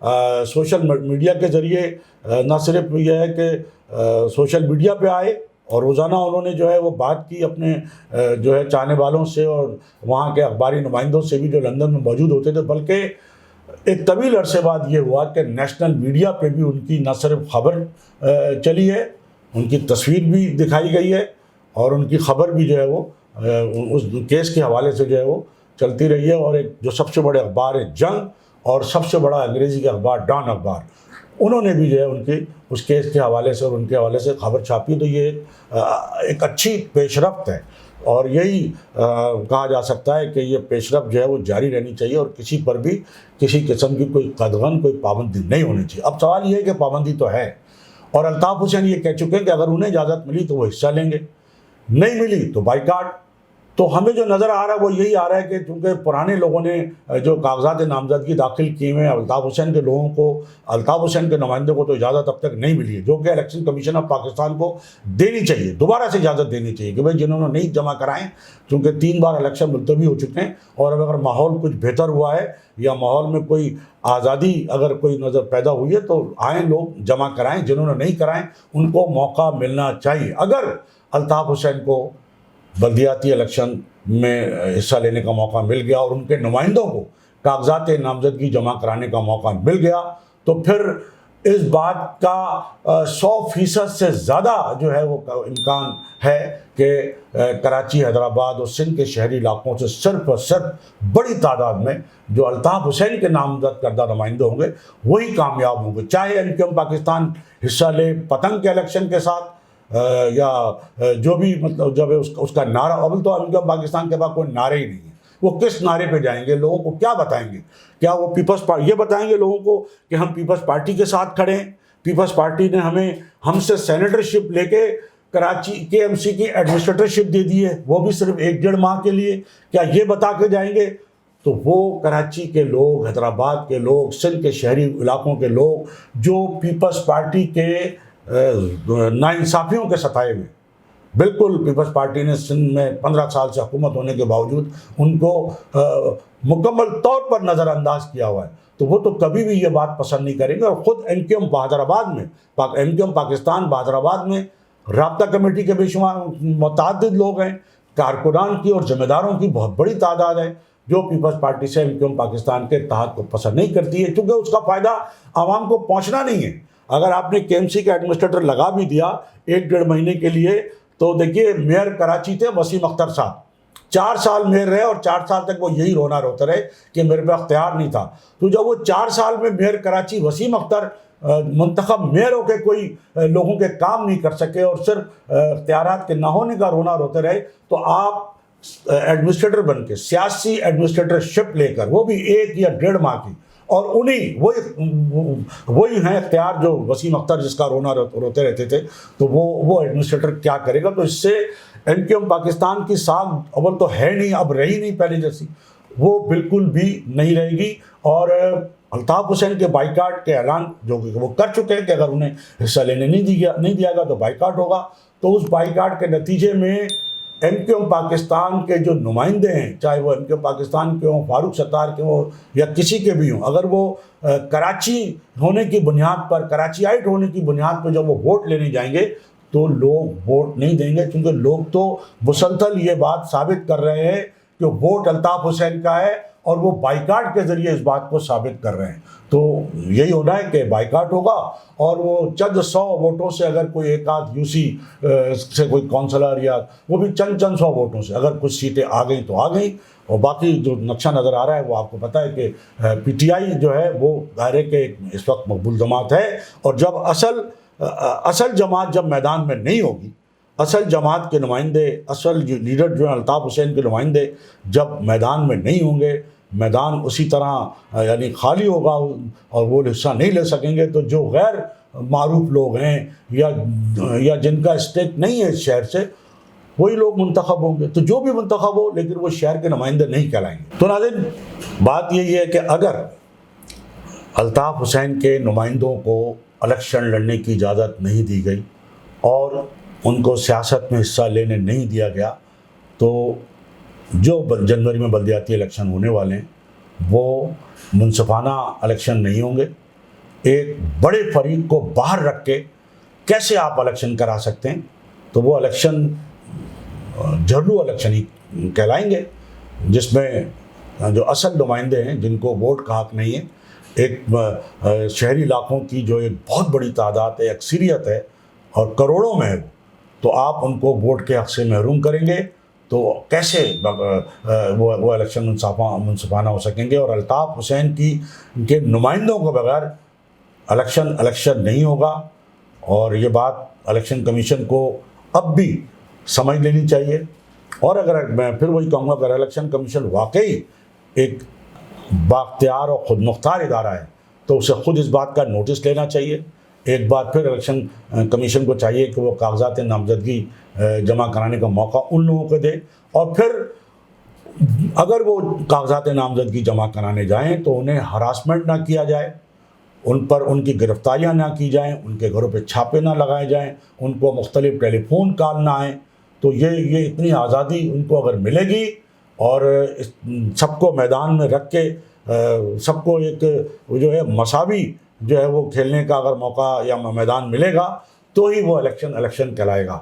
Social media کے ذریعے نہ صرف یہ ہے کہ سوشل میڈیا پہ آئے اور روزانہ انہوں نے جو ہے وہ بات کی اپنے جو ہے چاہنے والوں سے اور وہاں کے اخباری نمائندوں سے بھی جو لندن میں موجود ہوتے تھے، بلکہ ایک طویل عرصے بعد یہ ہوا کہ نیشنل میڈیا پہ بھی ان کی نہ صرف خبر چلی ہے، ان کی تصویر بھی دکھائی گئی ہے اور ان کی خبر بھی جو ہے وہ اس کیس کے حوالے سے جو ہے وہ چلتی رہی ہے، اور ایک جو سب سے بڑے اخبار ہے جنگ اور سب سے بڑا انگریزی کا اخبار ڈان اخبار، انہوں نے بھی جو ہے ان کی اس کیس کے حوالے سے اور ان کے حوالے سے خبر چھاپی. تو یہ ایک اچھی پیش رفت ہے اور یہی کہا جا سکتا ہے کہ یہ پیش رفت جو ہے وہ جاری رہنی چاہیے اور کسی پر بھی کسی قسم کی کوئی قدغن کوئی پابندی نہیں ہونی چاہیے. اب سوال یہ ہے کہ پابندی تو ہے اور الطاف حسین یہ کہہ چکے ہیں کہ اگر انہیں اجازت ملی تو وہ حصہ لیں گے، نہیں ملی تو بائیکاٹ. تو ہمیں جو نظر آ رہا ہے وہ یہی آ رہا ہے کہ چونکہ پرانے لوگوں نے جو کاغذات نامزدگی داخل کیے ہیں، الطاف حسین کے لوگوں کو، الطاف حسین کے نمائندوں کو تو اجازت اب تک نہیں ملی ہے، جو کہ الیکشن کمیشن آف پاکستان کو دینی چاہیے، دوبارہ سے اجازت دینی چاہیے کہ بھائی جنہوں نے نہیں جمع کرائیں، چونکہ 3 بار الیکشن ملتوی ہو چکے ہیں اور اب اگر ماحول کچھ بہتر ہوا ہے یا ماحول میں کوئی آزادی اگر کوئی نظر پیدا ہوئی ہے تو آئیں لوگ جمع کرائیں، جنہوں نے نہیں کرائیں ان کو موقع ملنا چاہیے. اگر الطاف حسین کو بلدیاتی الیکشن میں حصہ لینے کا موقع مل گیا اور ان کے نمائندوں کو کاغذات نامزدگی جمع کرانے کا موقع مل گیا تو پھر اس بات کا 100% سے زیادہ جو ہے وہ امکان ہے کہ کراچی، حیدرآباد اور سندھ کے شہری علاقوں سے صرف اور صرف بڑی تعداد میں جو الطاف حسین کے نامزد کردہ نمائندے ہوں گے وہی کامیاب ہوں گے، چاہے MQM پاکستان حصہ لے پتنگ کے الیکشن کے ساتھ یا جو بھی مطلب جب اس کا نعرہ. اول تو MQM پاکستان کے پاس کوئی نعرے ہی نہیں ہے، وہ کس نعرے پہ جائیں گے، لوگوں کو کیا بتائیں گے؟ کیا وہ پیپلز پارٹی یہ بتائیں گے لوگوں کو کہ ہم پیپلز پارٹی کے ساتھ کھڑے ہیں، پیپلز پارٹی نے ہم سے سینیٹرشپ لے کے کراچی KMC کی ایڈمنسٹریٹرشپ دے دی ہے، وہ بھی صرف 1-1.5 ماہ کے لیے؟ کیا یہ بتا کے جائیں گے؟ تو وہ کراچی کے لوگ، حیدرآباد کے لوگ، سندھ کے شہری علاقوں کے لوگ جو پیپلز پارٹی کے ناانصافیوں کے ستائے میں، بالکل پیپلز پارٹی نے سندھ میں 15 سال سے حکومت ہونے کے باوجود ان کو مکمل طور پر نظر انداز کیا ہوا ہے، تو وہ تو کبھی بھی یہ بات پسند نہیں کریں گے. اور خود MQM حیدرآباد میں، MQM پاکستان حیدرآباد میں رابطہ کمیٹی کے بے شمار متعدد لوگ ہیں، کارکنان کی اور ذمہ داروں کی بہت بڑی تعداد ہے جو پیپلز پارٹی سے MQM پاکستان کے اتحاد کو پسند نہیں کرتی ہے، کیونکہ اس کا فائدہ عوام کو پہنچنا نہیں ہے. اگر آپ نے KMC کا ایڈمنسٹریٹر لگا بھی دیا 1-1.5 مہینے کے لیے، تو دیکھیے میئر کراچی تھے وسیم اختر صاحب، 4 سال میئر رہے اور 4 سال تک وہ یہی روتے رہے کہ میرے پہ اختیار نہیں تھا. تو جب وہ 4 سال میں میئر کراچی وسیم اختر منتخب میئر ہو کے کوئی لوگوں کے کام نہیں کر سکے اور صرف اختیارات کے نہ ہونے کا روتے رہے، تو آپ ایڈمنسٹریٹر بن کے سیاسی ایڈمنسٹریٹرشپ لے کر، وہ بھی 1 یا 1.5 ماہ کی، اور وہی ہیں اختیار جو وسیم اختر جس کا روتے رہتے تھے، تو وہ ایڈمنسٹریٹر کیا کرے گا؟ تو اس سے MQM پاکستان کی ساکھ اول تو ہے نہیں، اب رہی نہیں پہلے جیسی، وہ بالکل بھی نہیں رہے گی. اور الطاف حسین کے بائیکاٹ کے اعلان جو کہ وہ کر چکے ہیں کہ اگر انہیں حصہ لینے نہیں دیا گا تو بائیکاٹ ہوگا. تو اس بائیکاٹ کے نتیجے میں MQM پاکستان کے جو نمائندے ہیں، چاہے وہ MQM پاکستان کے ہوں، فاروق ستار کے ہوں یا کسی کے بھی ہوں، اگر وہ کراچی ہونے کی بنیاد پر، کراچیائٹ ہونے کی بنیاد پر جب وہ ووٹ لینے جائیں گے تو لوگ ووٹ نہیں دیں گے، کیونکہ لوگ تو مسلسل یہ بات ثابت کر رہے ہیں کہ ووٹ الطاف حسین کا ہے اور وہ بائیکاٹ کے ذریعے اس بات کو ثابت کر رہے ہیں. تو یہی ہونا ہے کہ بائیکاٹ ہوگا اور وہ چند 100 ووٹوں سے اگر کوئی ایک آدھ UC سے کوئی کونسلر یا وہ بھی چند 100 ووٹوں سے اگر کچھ سیٹیں آ گئیں تو آ گئیں. اور باقی جو نقشہ نظر آ رہا ہے وہ آپ کو پتہ ہے کہ PTI جو ہے وہ دائرے کے اس وقت مقبول جماعت ہے، اور جب اصل جماعت جب میدان میں نہیں ہوگی، اصل جماعت کے نمائندے، اصل لیڈر جو ہیں الطاف حسین کے نمائندے جب میدان میں نہیں ہوں گے، میدان اسی طرح یعنی خالی ہوگا اور وہ حصہ نہیں لے سکیں گے، تو جو غیر معروف لوگ ہیں یا جن کا اسٹیک نہیں ہے اس شہر سے، وہی لوگ منتخب ہوں گے. تو جو بھی منتخب ہو لیکن وہ شہر کے نمائندے نہیں کہلائیں گے. تو ناظرین بات یہی ہے کہ اگر الطاف حسین کے نمائندوں کو الیکشن لڑنے کی اجازت نہیں دی گئی اور ان کو سیاست میں حصہ لینے نہیں دیا گیا، تو جو جنوری میں بلدیاتی الیکشن ہونے والے ہیں وہ منصفانہ الیکشن نہیں ہوں گے. ایک بڑے فریق کو باہر رکھ کے کیسے آپ الیکشن کرا سکتے ہیں؟ تو وہ الیکشن جھرلو الیکشن ہی کہلائیں گے، جس میں جو اصل نمائندے ہیں جن کو ووٹ کا حق نہیں ہے، ایک شہری علاقوں کی جو ایک بہت بڑی تعداد ہے، اکثریت ہے اور کروڑوں میں ہے، تو آپ ان کو ووٹ کے حق سے محروم کریں گے تو کیسے وہ الیکشن منصفانہ ہو سکیں گے؟ اور الطاف حسین کے نمائندوں کو بغیر الیکشن نہیں ہوگا، اور یہ بات الیکشن کمیشن کو اب بھی سمجھ لینی چاہیے۔ اور اگر میں پھر وہی کہوں گا، اگر الیکشن کمیشن واقعی ایک بااختیار اور خود مختار ادارہ ہے تو اسے خود اس بات کا نوٹس لینا چاہیے۔ ایک بار پھر الیکشن کمیشن کو چاہیے کہ وہ کاغذات نامزدگی جمع کرانے کا موقع ان لوگوں کو دے، اور پھر اگر وہ کاغذات نامزدگی جمع کرانے جائیں تو انہیں ہراسمنٹ نہ کیا جائے، ان پر ان کی گرفتاریاں نہ کی جائیں، ان کے گھروں پہ چھاپے نہ لگائے جائیں، ان کو مختلف ٹیلی فون کال نہ آئیں۔ تو یہ اتنی آزادی ان کو اگر ملے گی اور سب کو میدان میں رکھ کے سب کو ایک جو ہے مساوی جو ہے وہ کھیلنے کا اگر موقع یا میدان ملے گا تو ہی وہ الیکشن کہلائے گا۔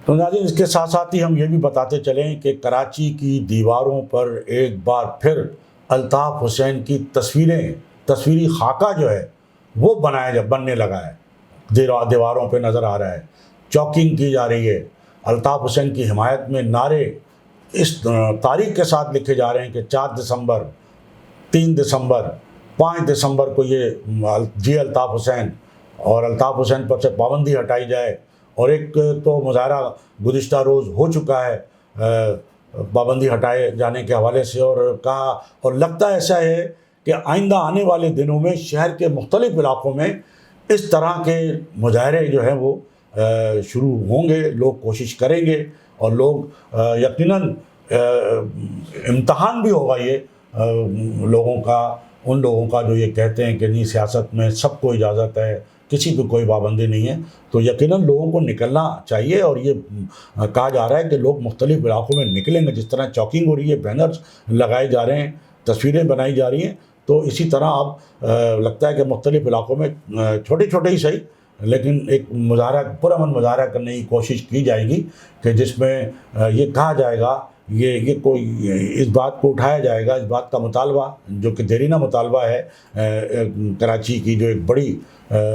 تو ناظرین، اس کے ساتھ ساتھ ہی ہم یہ بھی بتاتے چلیں کہ کراچی کی دیواروں پر ایک بار پھر الطاف حسین کی تصویری خاکہ جو ہے وہ بننے لگا ہے، دیواروں پہ نظر آ رہا ہے، چوکنگ کی جا رہی ہے، الطاف حسین کی حمایت میں نعرے اس تاریخ کے ساتھ لکھے جا رہے ہیں کہ 4 دسمبر، 3 دسمبر، 5 دسمبر کو یہ الطاف حسین، اور الطاف حسین پر سے پابندی ہٹائی جائے۔ اور ایک تو مظاہرہ گزشتہ روز ہو چکا ہے پابندی ہٹائے جانے کے حوالے سے، اور لگتا ایسا ہے کہ آئندہ آنے والے دنوں میں شہر کے مختلف علاقوں میں اس طرح کے مظاہرے جو ہیں وہ شروع ہوں گے، لوگ کوشش کریں گے، اور لوگ یقیناً امتحان بھی ہوگا یہ ان لوگوں کا جو یہ کہتے ہیں کہ نہیں سیاست میں سب کو اجازت ہے، کسی پہ کوئی پابندی نہیں ہے۔ تو یقیناً لوگوں کو نکلنا چاہیے، اور یہ کہا جا رہا ہے کہ لوگ مختلف علاقوں میں نکلیں گے، جس طرح چوکنگ ہو رہی ہے، بینرز لگائے جا رہے ہیں، تصویریں بنائی جا رہی ہیں، تو اسی طرح اب لگتا ہے کہ مختلف علاقوں میں چھوٹے چھوٹے ہی صحیح لیکن ایک پرامن مظاہرہ کرنے کی کوشش کی جائے گی، کہ جس میں یہ کہا جائے گا، یہ کوئی اس بات کو اٹھایا جائے گا، اس بات کا مطالبہ جو کہ دیرینہ مطالبہ ہے کراچی کی جو ایک بڑی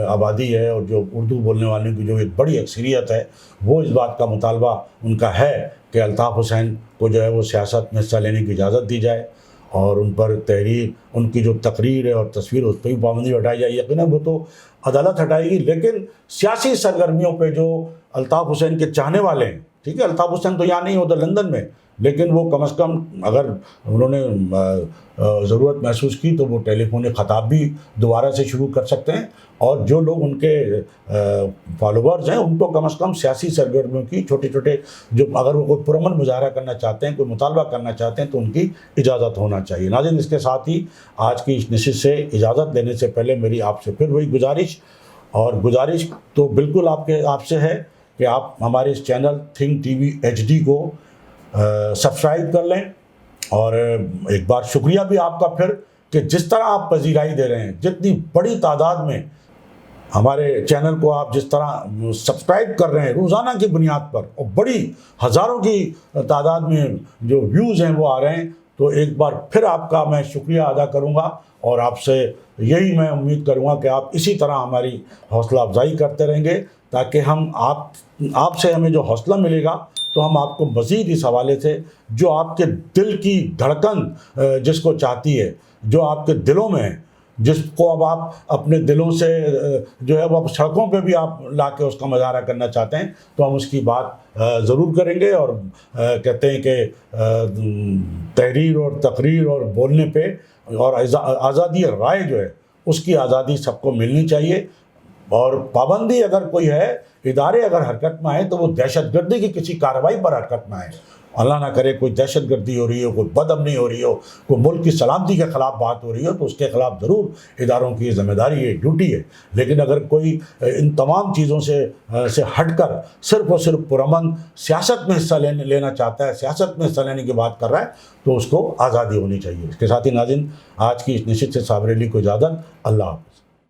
آبادی ہے اور جو اردو بولنے والوں کی جو ایک بڑی اکثریت ہے، وہ اس بات کا مطالبہ ان کا ہے کہ الطاف حسین کو جو ہے وہ سیاست میں حصہ لینے کی اجازت دی جائے، اور ان پر ان کی جو تقریر ہے اور تصویر اس پہ بھی پابندی ہٹائی جائے۔ یقیناً وہ تو عدالت ہٹائے گی، لیکن سیاسی سرگرمیوں پہ جو الطاف حسین کے چاہنے والے ہیں، ٹھیک ہے، الطاف حسین تو یہاں نہیں، ادھر لندن میں، لیکن وہ کم از کم اگر انہوں نے ضرورت محسوس کی تو وہ ٹیلی فونی خطاب بھی دوبارہ سے شروع کر سکتے ہیں، اور جو لوگ ان کے فالوورز ہیں ان کو کم از کم سیاسی سرگرمیوں کی چھوٹے جو اگر وہ کوئی پرامن مظاہرہ کرنا چاہتے ہیں، کوئی مطالبہ کرنا چاہتے ہیں، تو ان کی اجازت ہونا چاہیے۔ ناظرین، اس کے ساتھ ہی آج کی اس نشست سے اجازت لینے سے پہلے میری آپ سے پھر وہی گزارش تو بالکل آپ سے ہے کہ آپ ہمارے اس channel Think T V HD کو سبسکرائب کر لیں، اور ایک بار شکریہ بھی آپ کا پھر کہ جس طرح آپ پذیرائی دے رہے ہیں، جتنی بڑی تعداد میں ہمارے چینل کو آپ جس طرح سبسکرائب کر رہے ہیں روزانہ کی بنیاد پر، اور بڑی ہزاروں کی تعداد میں جو ویوز ہیں وہ آ رہے ہیں، تو ایک بار پھر آپ کا میں شکریہ ادا کروں گا، اور آپ سے یہی میں امید کروں گا کہ آپ اسی طرح ہماری حوصلہ افزائی کرتے رہیں گے، تاکہ ہم آپ سے ہمیں جو حوصلہ ملے گا تو ہم آپ کو مزید اس حوالے سے جو آپ کے دل کی دھڑکن جس کو چاہتی ہے، جو آپ کے دلوں میں ہے، جس کو اب آپ اپنے دلوں سے جو ہے وہ سڑکوں پہ بھی آپ لا کے اس کا مظاہرہ کرنا چاہتے ہیں، تو ہم اس کی بات ضرور کریں گے، اور کہتے ہیں کہ تحریر اور تقریر اور بولنے پہ اور آزادی رائے جو ہے اس کی آزادی سب کو ملنی چاہیے، اور پابندی اگر کوئی ہے، ادارے اگر حرکت میں آئے تو وہ دہشت گردی کی کسی کارروائی پر حرکت میں آئے۔ اللہ نہ کرے کوئی دہشت گردی ہو رہی ہو، کوئی بد امنی ہو رہی ہو، کوئی ملک کی سلامتی کے خلاف بات ہو رہی ہو، تو اس کے خلاف ضرور اداروں کی ذمہ داری ہے، ڈیوٹی ہے۔ لیکن اگر کوئی ان تمام چیزوں سے ہٹ کر صرف اور صرف پرامن سیاست میں حصہ لینا چاہتا ہے، سیاست میں حصہ لینے کی بات کر رہا ہے، تو اس کو آزادی ہونی چاہیے۔ اس کے ساتھ ہی ناظرین، آج کی اس نشست سے صابر علی کو اجازت، اللہ حافظ۔